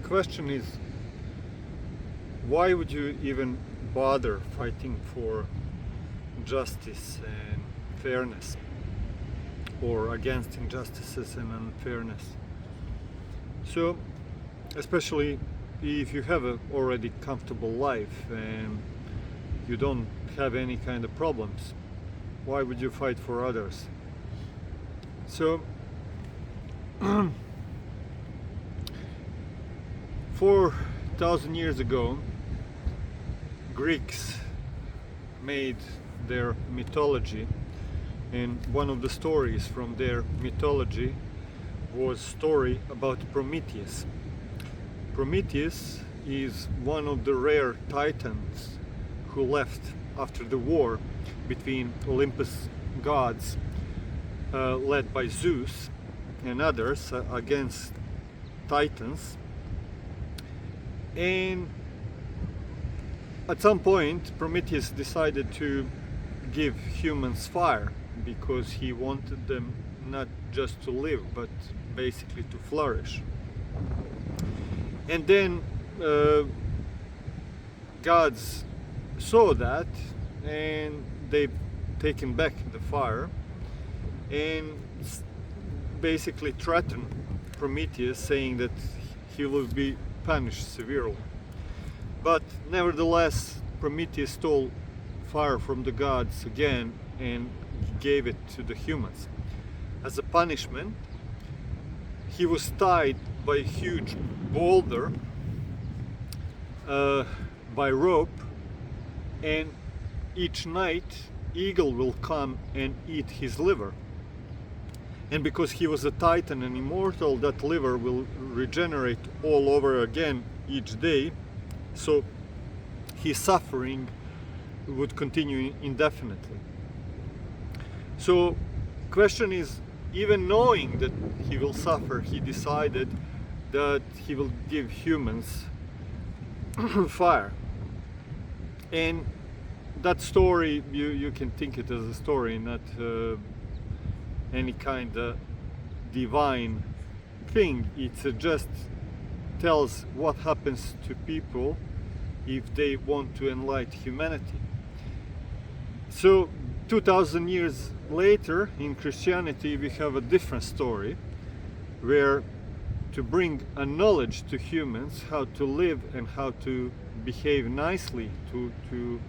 question is, why would you even bother fighting for justice and fairness, or against injustices and unfairness? So, especially if you have a already comfortable life and you don't have any kind of problems, why would you fight for others? So 4,000 years ago, Greeks made their mythology, and one of the stories from their mythology was a story about Prometheus. Prometheus is one of the rare titans who left after the war between Olympus gods led by Zeus and others against Titans. And at some point Prometheus decided to give humans fire, because he wanted them not just to live but basically to flourish. And then gods saw that, and they've taken back the fire and basically threatened Prometheus, saying that he will be punished severely. But nevertheless, Prometheus stole fire from the gods again and gave it to the humans. As a punishment, he was tied by a huge boulder by rope, and each night eagle will come and eat his liver. And because he was a titan and immortal, that liver will regenerate all over again each day, so his suffering would continue indefinitely. So question is, even knowing that he will suffer, he decided that he will give humans fire. And that story, you can think it as a story, not any kind of divine thing. It just tells what happens to people if they want to enlighten humanity. So 2000 years later, in Christianity, we have a different story, where to bring a knowledge to humans how to live and how to behave nicely to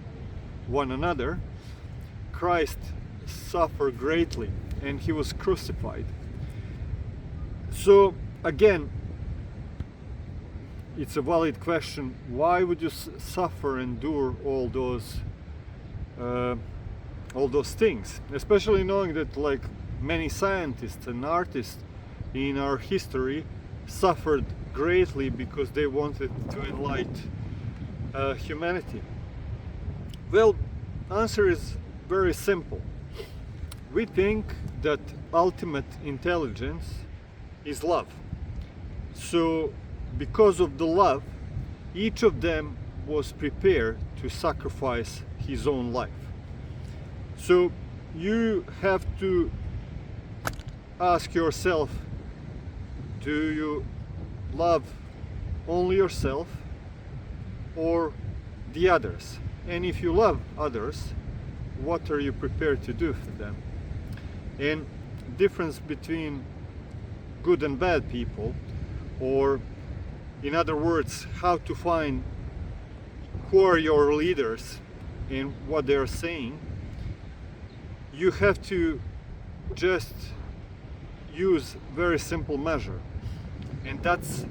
one another, Christ suffered greatly and he was crucified. So again, it's a valid question: why would you suffer, endure all those things, especially knowing that like many scientists and artists in our history suffered greatly because they wanted to enlighten humanity? Well, answer is very simple. We think that ultimate intelligence is love. So because of the love, each of them was prepared to sacrifice his own life. So you have to ask yourself, do you love only yourself or the others? And if you love others, what are you prepared to do for them? And difference between good and bad people, or in other words, how to find who are your leaders and what they are saying, you have to just use very simple measure, and that's,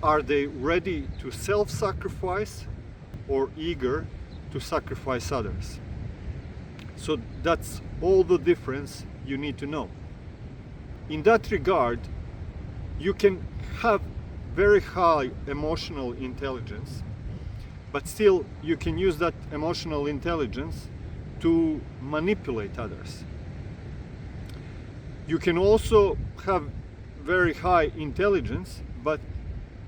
are they ready to self-sacrifice or eager to sacrifice others? So that's all the difference you need to know. In that regard, you can have very high emotional intelligence, but still you can use that emotional intelligence to manipulate others. You can also have very high intelligence, but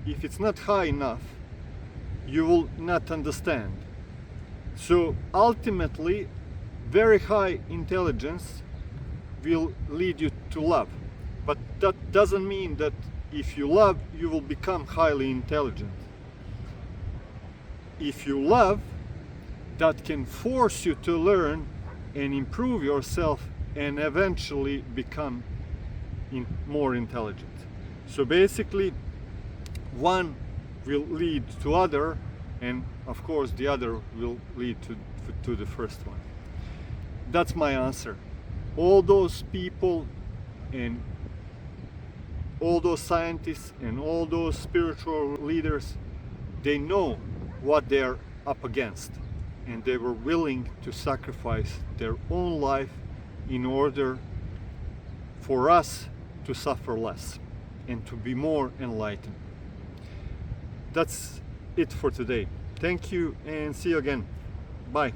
if it's not high enough, you will not understand. So ultimately, very high intelligence will lead you to love, but that doesn't mean that If you love, you will become highly intelligent. If you love, that can force you to learn and improve yourself and eventually become more intelligent. So basically, one will lead to other, and of course the other will lead to the first one. That's my answer. All those people and all those scientists and all those spiritual leaders, they know what they're up against, and they were willing to sacrifice their own life in order for us to suffer less and to be more enlightened. That's it for today. Thank you and see you again. Bye.